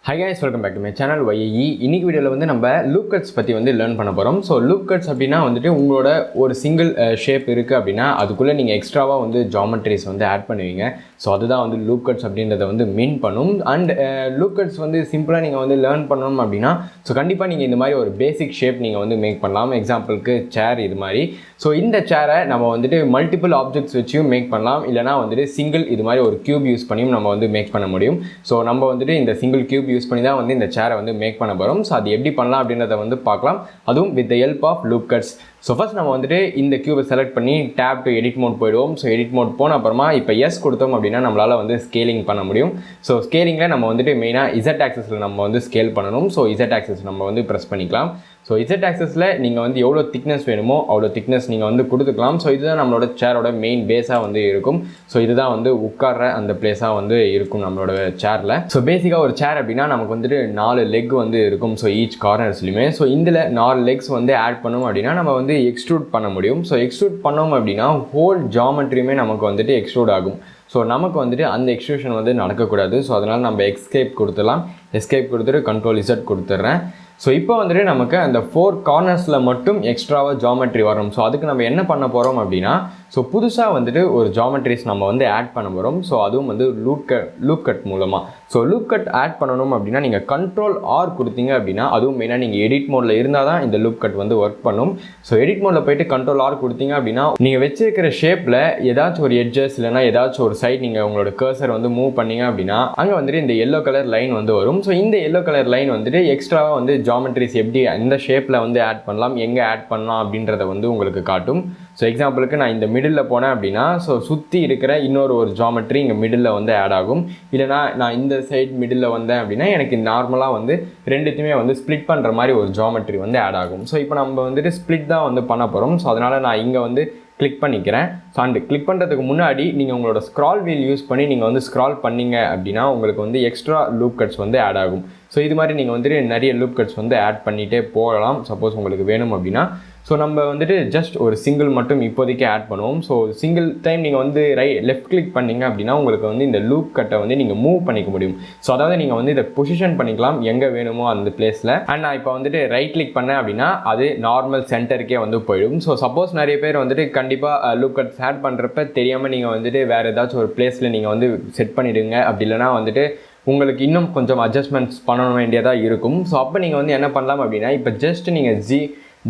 Hi guys, welcome back to my channel YAE. இன்னைக்கு வீடியோவில் வந்து நம்ம லூப் கட்ஸ் பற்றி வந்து லேர்ன் பண்ண போகிறோம். ஸோ லூப் கட்ஸ் அப்படின்னா வந்துட்டு உங்களோட ஒரு சிங்கிள் ஷேப் இருக்குது அப்படின்னா அதுக்குள்ளே நீங்கள் எக்ஸ்ட்ராவாக வந்து ஜாமெட்ரிஸ் வந்து ஆட் பண்ணுவீங்க. ஸோ அதுதான் வந்து லூப் கட்ஸ் அப்படின்றத வந்து மீன் பண்ணும். அண்ட் லூப் கட்ஸ் வந்து சிம்பிளாக நீங்கள் வந்து லேர்ன் பண்ணணும் அப்படின்னா ஸோ கண்டிப்பாக நீங்கள் இந்த மாதிரி ஒரு பேசிக் ஷேப் நீங்கள் வந்து மேக் பண்ணலாம். எக்ஸாம்பிளுக்கு சேர் இது மாதிரி. ஸோ இந்த சேரை நம்ம வந்துட்டு மல்டிபிள் ஆப்ஜெக்ட்ஸ் வச்சும் மேக் பண்ணலாம். இல்லைனா வந்துட்டு சிங்கிள் இது மாதிரி ஒரு கியூப் யூஸ் பண்ணியும் நம்ம வந்து மேக் பண்ண முடியும். ஸோ நம்ம வந்துட்டு இந்த சிங்கிள் கியூப் யூஸ் பண்ணி தான் வந்து இந்த சேரை வந்து மேக் பண்ண போகிறோம். ஸோ அது எப்படி பண்ணலாம் அப்படின்றத வந்து பார்க்கலாம். அதுவும் with the help of loop cuts. So first நம்ம வந்துட்டு இந்த கியூபை செலக்ட் பண்ணி டேப் டு எடிட் மோட் போயிடுவோம். ஸோ எடிட் மோட் போன அப்புறமா இப்போ எஸ் கொடுத்தோம் அப்படின்னா நம்மளால் வந்து ஸ்கேலிங் பண்ண முடியும். ஸோ ஸ்கேலிங்கில் நம்ம வந்துட்டு மெயினாக இசட் ஆக்சஸில் நம்ம வந்து ஸ்கேல் பண்ணணும். ஸோ இசட் ஆக்சஸ் நம்ம வந்து ப்ரெஸ் பண்ணிக்கலாம். ஸோ இசட் ஆக்சஸில் நீங்கள் வந்து எவ்வளோ திக்னஸ் வேணுமோ அவ்வளோ திக்னஸ் நீங்கள் வந்து கொடுத்துக்கலாம். ஸோ இதுதான் நம்மளோட சேரோட மெயின் பேஸாக வந்து இருக்கும். ஸோ இதுதான் வந்து உட்கார்ற அந்த பிளேஸாக வந்து இருக்கும் நம்மளோட சேரில். ஸோ பேசிக்காக ஒரு சேர் அப்படின்னா நமக்கு வந்துட்டு 4 லெக் வந்து இருக்கும். So each கார்னர்ஸ்லையுமே. ஸோ இதில் 4 லெக்ஸ் வந்து ஆட் பண்ணோம் அப்படின்னா நம்ம வந்து எக்ஸ்ட்ரூட் பண்ண முடியும். ஸோ எக்ஸ்ட்ரூட் பண்ணோம் அப்படின்னா ஹோல் ஜாமெட்ரியுமே நமக்கு வந்துட்டு எக்ஸ்ட்ரூட் ஆகும். ஸோ நமக்கு வந்துட்டு அந்த எக்ஸ்ட்ரூஷன் வந்து நடக்கக்கூடாது. ஸோ அதனால் நம்ம எஸ்கேப் கொடுத்துடலாம். எஸ்கேப் கொடுத்துட்டு கண்ட்ரோல் இசட் கொடுத்துட்றேன். ஸோ இப்போ வந்துட்டு நமக்கு அந்த 4 கார்னர்ஸில் மட்டும் எக்ஸ்ட்ராவாக ஜாமெட்ரி வரும். ஸோ அதுக்கு நம்ம என்ன பண்ண போகிறோம் அப்படின்னா ஸோ புதுசாக வந்துட்டு ஒரு ஜாமெட்ரிஸ் நம்ம வந்து ஆட் பண்ண போகிறோம். ஸோ அதுவும் வந்து லூப் கட் மூலமாக. ஸோ லூப் கட் ஆட் பண்ணணும் அப்படின்னா நீங்கள் கண்ட்ரோல் ஆர் கொடுத்தீங்க அப்படின்னா அதுவும் மெயினாக நீங்கள் எடிட் மோடில் இருந்தால் தான் இந்த லூப் கட் வந்து ஒர்க் பண்ணும். ஸோ எடிட் மோடில் போய்ட்டு கண்ட்ரோல் ஆர் கொடுத்தீங்க அப்படின்னா நீங்கள் வச்சிருக்கிற ஷேப்பில் ஏதாச்சும் ஒரு எட்ஜஸ் இல்லைனா ஏதாச்சும் ஒரு சைட் நீங்கள் உங்களோட கர்சர் வந்து மூவ் பண்ணீங்க அப்படின்னா அங்கே வந்துட்டு இந்த எல்லோ கலர் லைன் வந்து வரும். ஸோ இந்த எல்லோ கலர் லைன் வந்துட்டு எக்ஸ்ட்ராவாக வந்து ஜாமெட்ரிஸ் எப்படி இந்த ஷேப்பில் வந்து ஆட் பண்ணலாம், எங்கே ஆட் பண்ணலாம் அப்படின்றத வந்து உங்களுக்கு காட்டும். ஸோ எக்ஸாம்பிளுக்கு நான் இந்த மிடில் போனேன் அப்படின்னா ஸோ சுற்றி இருக்கிற இன்னொரு ஜாமெட்ரி இங்கே மிடில் வந்து ஆட் ஆகும். இல்லைனா நான் இந்த சைட் மிடில் வந்தேன் அப்படின்னா எனக்கு நார்மலாக வந்து ரெண்டுத்தையுமே வந்து ஸ்ப்ளிட் பண்ணுற மாதிரி ஒரு ஜாமெட்ரி வந்து ஆட் ஆகும். ஸோ இப்போ நம்ம வந்துட்டு ஸ்ப்ளிட் தான் வந்து பண்ண போகிறோம். ஸோ அதனால் நான் இங்கே வந்து கிளிக் பண்ணிக்கிறேன். ஸோ அண்ட் கிளிக் பண்ணுறதுக்கு முன்னாடி நீங்கள் உங்களோட ஸ்க்ரால் வீல் யூஸ் பண்ணி நீங்கள் வந்து ஸ்க்ரால் பண்ணிங்க அப்படின்னா உங்களுக்கு வந்து எக்ஸ்ட்ரா லூப் கட்ஸ் வந்து ஆட் ஆகும். ஸோ இது மாதிரி நீங்கள் வந்துட்டு நிறைய லூப் கட்ஸ் வந்து ஆட் பண்ணிகிட்டே போகலாம் சப்போஸ் உங்களுக்கு வேணும் அப்படின்னா. ஸோ நம்ம வந்துட்டு ஜஸ்ட் ஒரு சிங்கிள் மட்டும் இப்போதைக்கு ஆட் பண்ணுவோம். ஸோ சிங்கிள் டைம் நீங்கள் வந்து லெஃப்ட் கிளிக் பண்ணிங்க அப்படின்னா உங்களுக்கு வந்து இந்த லூப் கட்டை வந்து நீங்கள் மூவ் பண்ணிக்க முடியும். ஸோ அதாவது நீங்கள் வந்து இதை பொசிஷன் பண்ணிக்கலாம் எங்கே வேணுமோ அந்த பிளேஸில். அண்ட் நான் இப்போ வந்துட்டு ரைட் கிளிக் பண்ணேன் அப்படின்னா அது நார்மல் சென்டருக்கே வந்து போயிடும். ஸோ சப்போஸ் நிறைய பேர் வந்துட்டு கண்டிப்பாக லூப் கட்ஸ் ஆட் பண்ணுறப்ப தெரியாமல் நீங்கள் வந்துட்டு வேறு ஏதாச்சும் ஒரு பிளேஸில் நீங்கள் வந்து செட் பண்ணிவிடுங்க. அப்படி இல்லைனா வந்துட்டு உங்களுக்கு இன்னும் கொஞ்சம் அட்ஜஸ்ட்மெண்ட்ஸ் பண்ண வேண்டியதாக இருக்கும். ஸோ அப்போ நீங்கள் வந்து என்ன பண்ணலாம் அப்படின்னா இப்போ ஜஸ்ட் நீங்கள்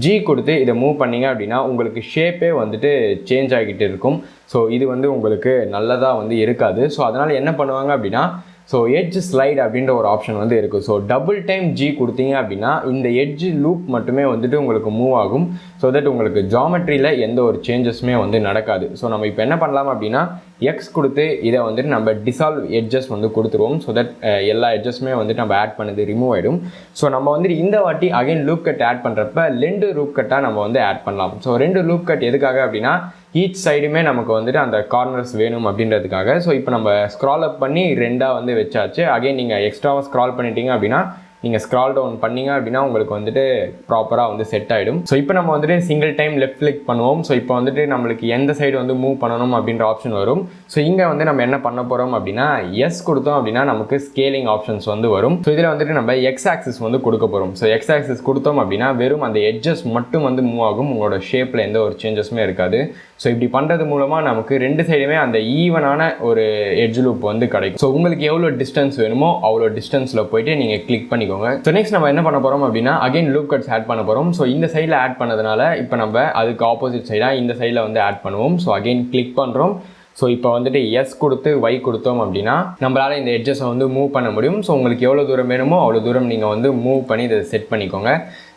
ஜி கொடுத்து இதை மூவ் பண்ணிங்க அப்படின்னா உங்களுக்கு ஷேப்பே வந்துட்டு சேஞ்ச் ஆகிட்டு இருக்கும். ஸோ இது வந்து உங்களுக்கு நல்லதாக வந்து இருக்காது. ஸோ அதனால் என்ன பண்ணுவாங்க அப்படின்னா ஸோ எட்ஜ் ஸ்லைட் அப்படின்ற ஒரு ஆப்ஷன் வந்து இருக்குது. ஸோ டபுள் டைம் ஜி கொடுத்தீங்க அப்படின்னா இந்த எட்ஜ் லூப் மட்டுமே வந்துட்டு உங்களுக்கு மூவ் ஆகும். ஸோ தட் உங்களுக்கு ஜாமெட்ரியில் எந்த ஒரு சேஞ்சஸுமே வந்து நடக்காது. ஸோ நம்ம இப்போ என்ன பண்ணலாம் அப்படின்னா எக்ஸ் கொடுத்து இதை வந்துட்டு நம்ம டிசால்வ் எட்ஜஸ் வந்து கொடுத்துருவோம். ஸோ தட் எல்லா எட்ஜஸுமே வந்துட்டு நம்ம ஆட் பண்ணது ரிமூவ் ஆகிடும். ஸோ நம்ம வந்துட்டு இந்த வாட்டி அகைன் லூப் கட் ஆட் பண்ணுறப்ப 2 லூப் கட்டாக நம்ம வந்து ஆட் பண்ணலாம். ஸோ 2 லூப் கட் எதுக்காக அப்படின்னா ஈச் சைடுமே நமக்கு வந்துட்டு அந்த கார்னர்ஸ் வேணும் அப்படின்றதுக்காக. ஸோ இப்போ நம்ம ஸ்க்ரால் அப் பண்ணி 2ஆக வந்து வச்சாச்சு. அகைன் நீங்கள் எக்ஸ்ட்ராவாக ஸ்க்ரால் பண்ணிட்டீங்க அப்படின்னா நீங்கள் ஸ்க்ரால் டவுன் பண்ணிங்க அப்படின்னா உங்களுக்கு வந்துட்டு ப்ராப்பராக வந்து செட் ஆகிடும். ஸோ இப்போ நம்ம வந்துட்டு சிங்கிள் டைம் லெஃப்ட் கிளிக் பண்ணுவோம். ஸோ இப்போ வந்துட்டு நம்மளுக்கு எந்த சைடு வந்து மூவ் பண்ணணும் அப்படின்ற ஆப்ஷன் வரும். ஸோ இங்கே வந்து நம்ம என்ன பண்ண போகிறோம் அப்படின்னா எஸ் கொடுத்தோம் அப்படின்னா நமக்கு ஸ்கேலிங் ஆப்ஷன்ஸ் வந்து வரும். ஸோ இதில் வந்துட்டு நம்ம எக்ஸ் ஆக்சிஸ் வந்து கொடுக்க போகிறோம். ஸோ எக்ஸ் ஆக்சிஸ் கொடுத்தோம் அப்படின்னா வெறும் அந்த எட்ஜஸ் மட்டும் வந்து மூவ் ஆகும். உங்களோட ஷேப்பில் எந்த ஒரு சேஞ்சஸுமே இருக்காது. ஸோ இப்படி பண்ணுறது மூலமாக நமக்கு 2 சைடுமே அந்த ஈவனான ஒரு எட்ஜ் லூப் வந்து கிடைக்கும். ஸோ உங்களுக்கு எவ்வளோ டிஸ்டன்ஸ் வேணுமோ அவ்வளோ டிஸ்டன்ஸில் போயிட்டு நீங்கள் கிளிக் பண்ணிக்கோங்க. ஸோ நெக்ஸ்ட் நம்ம என்ன பண்ண போகிறோம் அப்படின்னா அகைன் லூப் கட்ஸ் ஆட் பண்ண போகிறோம். ஸோ இந்த சைடில் ஆட் பண்ணதுனால இப்போ நம்ம அதுக்கு ஆப்போசிட் சைடாக இந்த சைடில் வந்து ஆட் பண்ணுவோம். ஸோ அகைன் கிளிக் பண்ணுறோம். ஸோ இப்போ வந்துட்டு எஸ் கொடுத்து ஒய் கொடுத்தோம் அப்படின்னா நம்மளால் இந்த எட்ஜஸை வந்து மூவ் பண்ண முடியும். ஸோ உங்களுக்கு எவ்வளோ தூரம் வேணுமோ அவ்வளோ தூரம் நீங்கள் வந்து மூவ் பண்ணி இதை செட் பண்ணிக்கோங்க.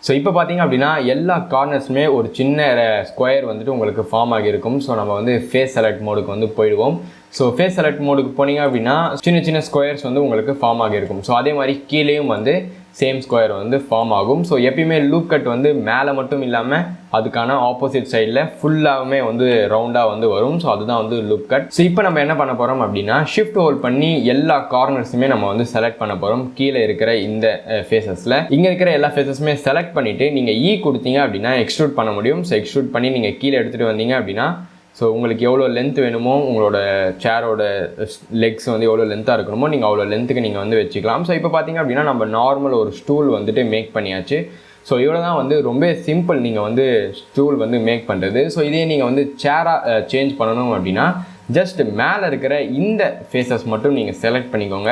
ஸோ இப்போ பார்த்தீங்க அப்படின்னா எல்லா கார்னர்ஸுமே ஒரு சின்ன ஸ்கொயர் வந்துட்டு உங்களுக்கு ஃபார்ம் ஆகியிருக்கும். ஸோ நம்ம வந்து ஃபேஸ் செலக்ட் மோடுக்கு வந்து போயிடுவோம். ஸோ ஃபேஸ் செலக்ட் மோடுக்கு போனீங்க அப்படின்னா சின்ன சின்ன ஸ்கொயர்ஸ் வந்து உங்களுக்கு ஃபார்ம் ஆகியிருக்கும். ஸோ அதே மாதிரி கீழேயும் வந்து சேம் ஸ்கொயர் வந்து ஃபார்ம் ஆகும். ஸோ எப்பயுமே லூப் கட் வந்து மேலே மட்டும் இல்லாமல் அதுக்கான ஆப்போசிட் சைடில் ஃபுல்லாகவுமே வந்து ரவுண்டாக வந்து வரும். ஸோ அதுதான் வந்து லூப் கட். ஸோ இப்போ நம்ம என்ன பண்ண போகிறோம் அப்படின்னா ஷிஃப்ட் ஹோல்ட் பண்ணி எல்லா கார்னர்ஸுமே நம்ம வந்து செலக்ட் பண்ண போகிறோம். கீழே இருக்கிற இந்த ஃபேஸஸில் இங்கே இருக்கிற எல்லா ஃபேஸஸுமே செலக்ட் பண்ணிவிட்டு நீங்கள் கொடுத்தீங்க அப்படின்னா எக்ஸ்ட்ரூட் பண்ண முடியும். ஸோ எக்ஸ்ட்ரூட் பண்ணி நீங்கள் கீழே எடுத்துகிட்டு வந்தீங்க அப்படின்னா ஸோ உங்களுக்கு எவ்வளோ லென்த் வேணுமோ உங்களோட சேரோட லெக்ஸ் வந்து எவ்வளோ லென்த்தாக இருக்கணுமோ நீங்கள் அவ்வளோ லென்த்துக்கு நீங்கள் வந்து வச்சுக்கலாம். ஸோ இப்போ பார்த்தீங்க அப்படின்னா நம்ம நார்மல் ஒரு ஸ்டூல் வந்துட்டு மேக் பண்ணியாச்சு. ஸோ இவ்வளோ தான் வந்து ரொம்ப சிம்பிள் நீங்கள் வந்து ஸ்டூல் வந்து மேக் பண்ணுறது. ஸோ இதே நீங்கள் வந்து சேராக சேஞ்ச் பண்ணணும் அப்படின்னா ஜஸ்ட் மேலே இருக்கிற இந்த ஃபேஸஸ் மட்டும் நீங்கள் செலக்ட் பண்ணிக்கோங்க.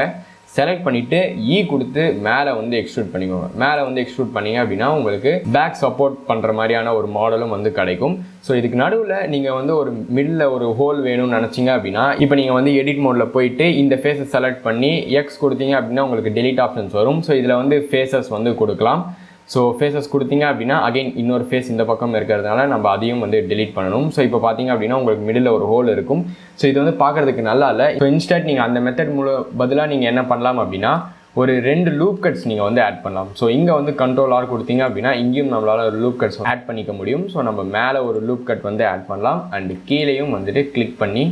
செலக்ட் பண்ணிவிட்டு கொடுத்து மேலே வந்து எக்ஸ்ட்ரூட் பண்ணிக்கோங்க. மேலே வந்து எக்ஸ்ட்ரூட் பண்ணிங்க அப்படின்னா உங்களுக்கு பேக் சப்போர்ட் பண்ணுற மாதிரியான ஒரு மாடலும் வந்து கிடைக்கும். ஸோ இதுக்கு நடுவில் நீங்கள் வந்து ஒரு மிடில் ஒரு ஹோல் வேணும்னு நினச்சிங்க அப்படின்னா இப்போ நீங்கள் வந்து எடிட் மோடில் போயிட்டு இந்த ஃபேஸை செலக்ட் பண்ணி எக்ஸ் கொடுத்தீங்க அப்படின்னா உங்களுக்கு டெலிட் ஆப்ஷன்ஸ் வரும். ஸோ இதில் வந்து ஃபேஸஸ் வந்து கொடுக்கலாம். ஸோ ஃபேஸஸ் கொடுத்தீங்க அப்படின்னா அகைன் இன்னொரு ஃபேஸ் இந்த பக்கம் இருக்கிறதுனால நம்ம அதையும் வந்து டெலிட் பண்ணணும். ஸோ இப்போ பார்த்தீங்க அப்படின்னா உங்களுக்கு மிடில் ஒரு ஹோல் இருக்கும். ஸோ இது வந்து பார்க்குறதுக்கு நல்லா இல்லை. ஸோ இன்ஸ்டன்ட் நீங்கள் அந்த மெத்தட் பதிலாக நீங்கள் என்ன பண்ணலாம் அப்படின்னா ஒரு 2 லூப் கட்ஸ் நீங்கள் வந்து ஆட் பண்ணலாம். ஸோ இங்கே வந்து கண்ட்ரோல் ஆர் கொடுத்தீங்க அப்படின்னா இங்கேயும் நம்மளால் ஒரு லூப் கட்ஸ் ஆட் பண்ணிக்க முடியும். ஸோ நம்ம மேலே ஒரு லூப் கட் வந்து ஆட் பண்ணலாம் அண்ட் கீழேயும் வந்துட்டு கிளிக் பண்ணி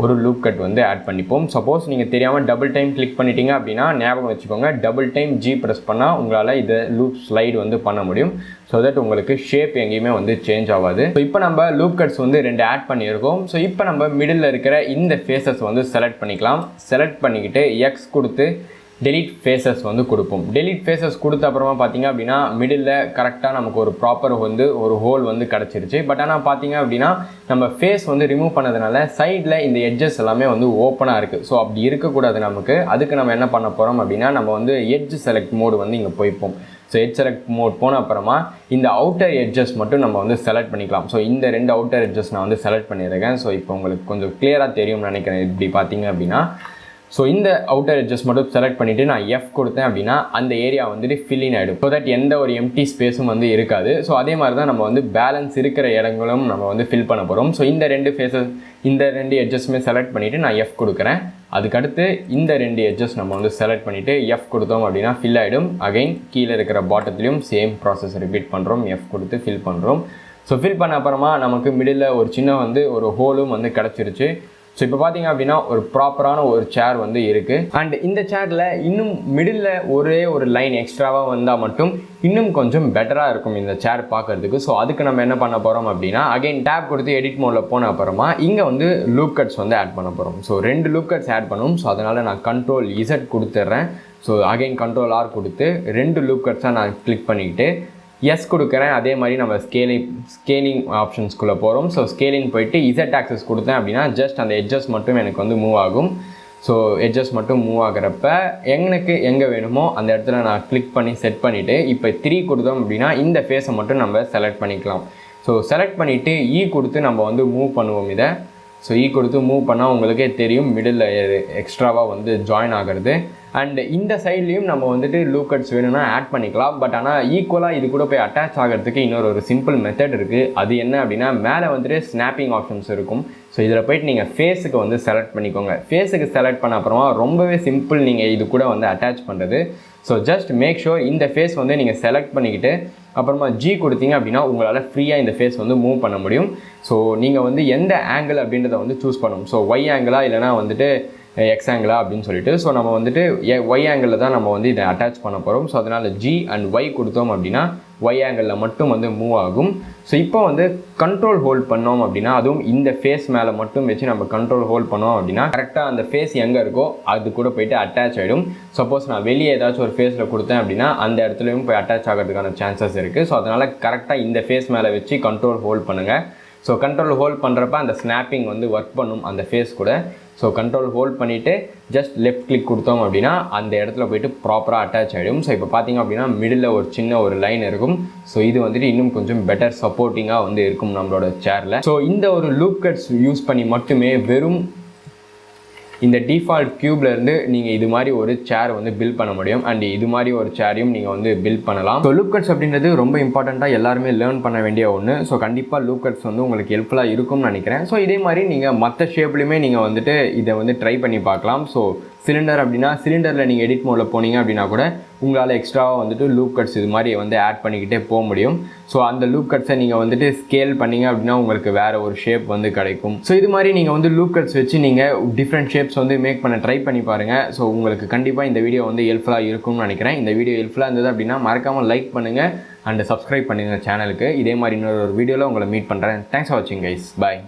ஒரு லூப் கட் வந்து ஆட் பண்ணிப்போம். சப்போஸ் நீங்கள் தெரியாமல் டபுள் டைம் கிளிக் பண்ணிட்டீங்க அப்படின்னா ஞாபகம் வச்சுக்கோங்க, டபுள் டைம் G ப்ரெஸ் பண்ணால் உங்களால் இதை லூப் ஸ்லைடு வந்து பண்ண முடியும். ஸோ தட் உங்களுக்கு ஷேப் எங்கேயுமே வந்து சேஞ்ச் ஆகாது. ஸோ இப்போ நம்ம லூப் கட்ஸ் வந்து 2 ஆட் பண்ணியிருக்கோம். ஸோ இப்போ நம்ம மிடில் இருக்கிற இந்த ஃபேஸஸ் வந்து செலக்ட் பண்ணிக்கலாம். செலக்ட் பண்ணிக்கிட்டு எக்ஸ் கொடுத்து டெலிட் ஃபேஸஸ் வந்து கொடுப்போம். டெலிட் ஃபேஸஸ் கொடுத்த அப்புறமா பார்த்தீங்க அப்படின்னா மிடில் கரெக்டாக நமக்கு ஒரு ப்ராப்பர் வந்து ஒரு ஹோல் வந்து கிடச்சிருச்சு. பட் ஆனால் பார்த்தீங்க அப்படின்னா நம்ம ஃபேஸ் வந்து ரிமூவ் பண்ணதுனால சைடில் இந்த எட்ஜஸ் எல்லாமே வந்து ஓப்பனாக இருக்குது. ஸோ அப்படி இருக்கக்கூடாது நமக்கு. அதுக்கு நம்ம என்ன பண்ண போகிறோம் அப்படின்னா நம்ம வந்து எட்ஜ் செலக்ட் மோடு வந்து இங்கே போய்ப்போம். ஸோ எட்ஜ் செலக்ட் மோட் போன அப்புறமா இந்த அவுட்டர் எட்ஜஸ் மட்டும் நம்ம வந்து செலக்ட் பண்ணிக்கலாம். ஸோ இந்த 2 அவுட்டர் எட்ஜஸ் நான் வந்து செலக்ட் பண்ணியிருக்கேன். ஸோ இப்போ உங்களுக்கு கொஞ்சம் கிளியராக தெரியும்னு நினைக்கிறேன். இப்படி பார்த்தீங்க அப்படின்னா ஸோ இந்த அவுட்டர் எட்ஜஸ் மட்டும் செலக்ட் பண்ணிவிட்டு நான் F கொடுத்தேன் அப்படின்னா அந்த ஏரியா வந்துட்டு ஃபில்லின் ஆகிடும். ஸோ தட் எந்த ஒரு எம்டி ஸ்பேஸும் வந்து இருக்காது. ஸோ அதே மாதிரி தான் நம்ம வந்து பேலன்ஸ் இருக்கிற இடங்களும் நம்ம வந்து ஃபில் பண்ண போகிறோம். ஸோ இந்த 2 ஃபேஸஸ் இந்த 2 எட்ஜஸுமே செலக்ட் பண்ணிவிட்டு நான் F கொடுக்குறேன். அதுக்கடுத்து இந்த 2 எட்ஜஸ் நம்ம வந்து செலக்ட் பண்ணிவிட்டு F கொடுத்தோம் அப்படின்னா ஃபில் ஆகிடும். அகைன் கீழே இருக்கிற பாட்டத்துலேயும் சேம் ப்ராசஸ் ரிப்பீட் பண்ணுறோம். F கொடுத்து ஃபில் பண்ணுறோம். ஸோ ஃபில் பண்ண அப்புறமா நமக்கு மிடில் ஒரு சின்ன வந்து ஒரு ஹோலும் வந்து கிடச்சிருச்சு. ஸோ இப்போ பார்த்தீங்க அப்படின்னா ஒரு ப்ராப்பரான ஒரு சேர் வந்து இருக்குது. அண்ட் இந்த சேரில் இன்னும் மிடில் ஒரே ஒரு லைன் எக்ஸ்ட்ராவாக வந்தால் மட்டும் இன்னும் கொஞ்சம் பெட்டராக இருக்கும் இந்த சேர் பார்க்குறதுக்கு. ஸோ அதுக்கு நம்ம என்ன பண்ண போகிறோம் அப்படின்னா அகைன் டேப் கொடுத்து எடிட் மோடில் போன அப்புறமா இங்கே வந்து லூப் கட்ஸ் வந்து ஆட் பண்ண போகிறோம். ஸோ 2 லூப் கட்ஸ் ஆட் பண்ணும். ஸோ அதனால் நான் கண்ட்ரோல் Z கொடுத்துட்றேன். ஸோ அகைன் கண்ட்ரோல் R கொடுத்து 2 லூப் கட்ஸாக நான் கிளிக் பண்ணிக்கிட்டு எஸ் கொடுக்குறேன். அதே மாதிரி நம்ம ஸ்கேலிங் ஆப்ஷன்ஸ்குள்ளே போகிறோம். ஸோ ஸ்கேலிங் போயிட்டு Z ஆக்சஸ் கொடுத்தேன் அப்படின்னா ஜஸ்ட் அந்த எட்ஜஸ் மட்டும் எனக்கு வந்து மூவ் ஆகும். ஸோ எட்ஜஸ் மட்டும் மூவ் ஆகிறப்ப எனக்கு எங்கே வேணுமோ அந்த இடத்துல நான் கிளிக் பண்ணி செட் பண்ணிவிட்டு இப்போ 3 கொடுத்தோம் அப்படின்னா இந்த ஃபேஸை மட்டும் நம்ம செலக்ட் பண்ணிக்கலாம். ஸோ செலக்ட் பண்ணிவிட்டு கொடுத்து நம்ம வந்து மூவ் பண்ணுவோம் இதை. ஸோ கொடுத்து மூவ் பண்ணால் உங்களுக்கே தெரியும் மிடில் எக்ஸ்ட்ராவாக வந்து ஜாயின் ஆகிறது. அண்ட் இந்த சைட்லேயும் நம்ம வந்துட்டு லூப் கட்ஸ் வேணும்னா ஆட் பண்ணிக்கலாம். பட் ஆனால் ஈக்குவலாக இது கூட போய் அட்டாச் ஆகிறதுக்கு இன்னொரு சிம்பிள் மெத்தட் இருக்குது. அது என்ன அப்படின்னா மேலே வந்துட்டு ஸ்னாப்பிங் ஆப்ஷன்ஸ் இருக்கும். ஸோ இதில் போய்ட்டு நீங்கள் ஃபேஸுக்கு வந்து செலக்ட் பண்ணிக்கோங்க. ஃபேஸுக்கு செலக்ட் பண்ண அப்புறமா ரொம்பவே சிம்பிள் நீங்கள் இது கூட வந்து அட்டாச் பண்ணுறது. ஸோ ஜஸ்ட் மேக் ஷுர் இந்த ஃபேஸ் வந்து நீங்கள் செலக்ட் பண்ணிக்கிட்டு அப்புறமா G கொடுத்தீங்க அப்படின்னா உங்களால் ஃப்ரீயாக இந்த ஃபேஸ் வந்து மூவ் பண்ண முடியும். ஸோ நீங்கள் வந்து எந்த ஆங்கிள் அப்படின்றத வந்து சூஸ் பண்ணணும். ஸோ Y ஆங்கிளா இல்லைனா வந்துட்டு எக்ஸ் ஆங்கிளா அப்படின்னு சொல்லிட்டு. ஸோ நம்ம வந்துட்டு Y ஆங்கிளில் தான் நம்ம வந்து இதை அட்டாச் பண்ண போகிறோம். ஸோ அதனால் G அண்ட் Y கொடுத்தோம் அப்படின்னா Y ஆங்கிளில் மட்டும் வந்து மூவ் ஆகும். ஸோ இப்போ வந்து கண்ட்ரோல் ஹோல்ட் பண்ணோம் அப்படின்னா அதுவும் இந்த ஃபேஸ் மேலே மட்டும் வச்சு நம்ம கண்ட்ரோல் ஹோல்ட் பண்ணோம் அப்படின்னா கரெக்டாக அந்த ஃபேஸ் எங்கே இருக்கோ அது கூட போய்ட்டு அட்டாச் ஆகிடும். சப்போஸ் நான் வெளியே ஏதாச்சும் ஒரு ஃபேஸில் கொடுத்தேன் அப்படின்னா அந்த இடத்துலையும் போய் அட்டாச் ஆகிறதுக்கான சான்சஸ் இருக்குது. ஸோ அதனால் கரெக்டாக இந்த ஃபேஸ் மேலே வச்சு கண்ட்ரோல் ஹோல்ட் பண்ணுங்கள். ஸோ கண்ட்ரோல் ஹோல்ட் பண்ணுறப்ப அந்த ஸ்னாப்பிங் வந்து ஒர்க் பண்ணும் அந்த ஃபேஸ் கூட. ஸோ கண்ட்ரோல் ஹோல்ட் பண்ணிவிட்டு ஜஸ்ட் லெஃப்ட் கிளிக் கொடுத்தோம் அப்படின்னா அந்த இடத்துல போய்ட்டு ப்ராப்பராக அட்டாச் ஆகிடும். ஸோ இப்போ பார்த்திங்க அப்படின்னா மிடில் ஒரு சின்ன ஒரு லைன் இருக்கும். ஸோ இது வந்துட்டு இன்னும் கொஞ்சம் பெட்டர் சப்போர்ட்டிங்காக வந்து இருக்கும் நம்மளோட சேரில். ஸோ இந்த ஒரு லூப் கட்ஸ் யூஸ் பண்ணி மட்டுமே வெறும் இந்த டிஃபால்ட் க்யூப்லேருந்து நீங்கள் இது மாதிரி ஒரு சேர் வந்து பில்ட் பண்ண முடியும். அண்ட் இது மாதிரி ஒரு சேரையும் நீங்கள் வந்து பில்ட் பண்ணலாம். ஸோ லூப் கட்ஸ் அப்படின்றது ரொம்ப இம்பார்ட்டண்ட்டாக எல்லாருமே லேர்ன் பண்ண வேண்டிய ஒன்று. ஸோ கண்டிப்பாக லூப் கட்ஸ் வந்து உங்களுக்கு ஹெல்ப்ஃபுல்லாக இருக்கும்னு நினைக்கிறேன். ஸோ இதே மாதிரி நீங்கள் மற்ற ஷேப்லையுமே நீங்கள் வந்துட்டு இதை வந்து ட்ரை பண்ணி பார்க்கலாம். ஸோ சிலிண்டர் அப்படின்னா சிலிண்டரில் நீங்கள் எடிட் மோடில் போனீங்க அப்படின்னா கூட உங்களால் எக்ஸ்ட்ராவாக வந்துட்டு லூப் கட்ஸ் இது மாதிரி வந்து ஆட் பண்ணிக்கிட்டே போக முடியும். ஸோ அந்த லூப் கட்ஸை நீங்கள் வந்துட்டு ஸ்கேல் பண்ணிங்க அப்படின்னா உங்களுக்கு வேறு ஒரு ஷேப் வந்து கிடைக்கும். ஸோ இது மாதிரி நீங்கள் வந்து லூப் கட்ஸ் வச்சு நீங்கள் டிஃப்ரெண்ட் ஷேப்ஸ் வந்து மேக் பண்ண ட்ரை பண்ணி பாருங்கள். ஸோ உங்களுக்கு கண்டிப்பாக இந்த வீடியோ வந்து ஹெல்ப்ஃபுல்லாக இருக்கும்னு நினைக்கிறேன். இந்த வீடியோ ஹெல்ப்ஃபுல்லாக இருந்தது அப்படின்னா மறக்காமல் லைக் பண்ணுங்கள் அண்ட் சப்ஸ்கிரைப் பண்ணுங்கள் சேனலுக்கு. இதே மாதிரி இன்னொரு வீடியோவில் உங்களை மீட் பண்ணுறேன். தேங்க்ஸ் ஃபார் வாட்சிங் கைஸ். பாய்.